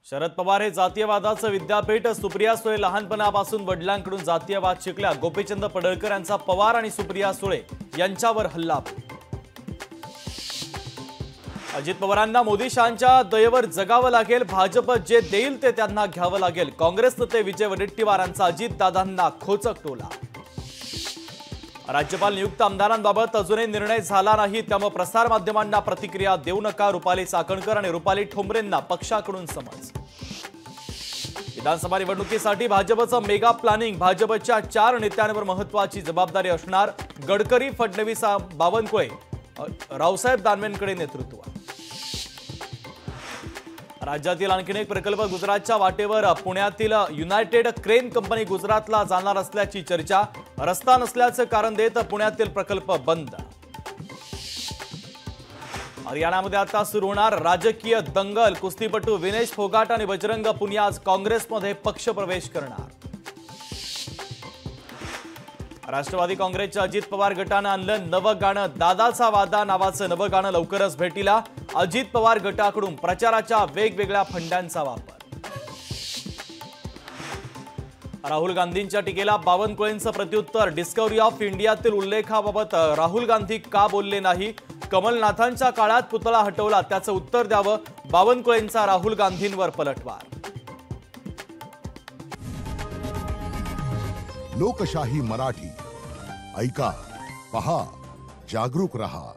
शरद पवार हे जातीयवादाचं विद्यापीठ। सुप्रिया सुळे लहानपणापासून वडिलांकडून जातीयवाद शिकल्या। गोपीचंद पडळकर यांचा पवार आणि सुप्रिया सुळे यांच्यावर हल्ला। अजित पवारांना मोदी शहांच्या दयेवर जगावं लागेल। भाजप जे देईल ते त्यांना घ्यावं लागेल। काँग्रेस नेते विजय वडेट्टीवारांचा अजितदादांना खोचक टोला। राज्यपाल नियुक्त आमदारांबाबत अजूनही निर्णय झाला नाही, त्यामुळे प्रसार माध्यमांना प्रतिक्रिया देऊ नका। रुपाली चाकणकर आणि रुपाली ठोंबरेंना पक्षाकडून समज। विधानसभा निवडणुकीसाठी भाजपचं मेगा प्लॅनिंग। भाजपच्या 4 नेत्यांवर महत्त्वाची जबाबदारी असणार। गडकरी, फडणवीस, बावनकुळे, रावसाहेब दानवेंकडे नेतृत्व। राज्यातील आणखी एक प्रकल्प गुजरातच्या वाटेवर। पुण्यातील युनायटेड क्रेन कंपनी गुजरातला जाणार असल्याची चर्चा। रस्ता नसल्याचं कारण देत पुण्यातील प्रकल्प बंद। हरियाणामध्ये आता सुरू होणार राजकीय दंगल। कुस्तीपटू विनेश फोगाट आणि बजरंग पुनिया आज काँग्रेसमध्ये पक्षप्रवेश करणार। राष्ट्रवादी काँग्रेसच्या अजित पवार गटानं आणलं नवं गाणं। दादाचा वादा नावाचं नवं गाणं लवकरच भेटीला। अजित पवार गटाकडून प्रचाराच्या वेगवेगळ्या फंड्यांचा वापर। राहुल गांधींच्या टीकेला बावनकुळेंचं प्रत्युत्तर। डिस्कव्हरी ऑफ इंडियातील उल्लेखाबाबत राहुल गांधी का बोलले नाही? कमलनाथांच्या काळात पुतळा हटवला, त्याचं उत्तर द्यावं। बावनकुळेंचा राहुल गांधींवर पलटवार। लोकशाही मराठी ऐका, पहा, जागरूक रहा।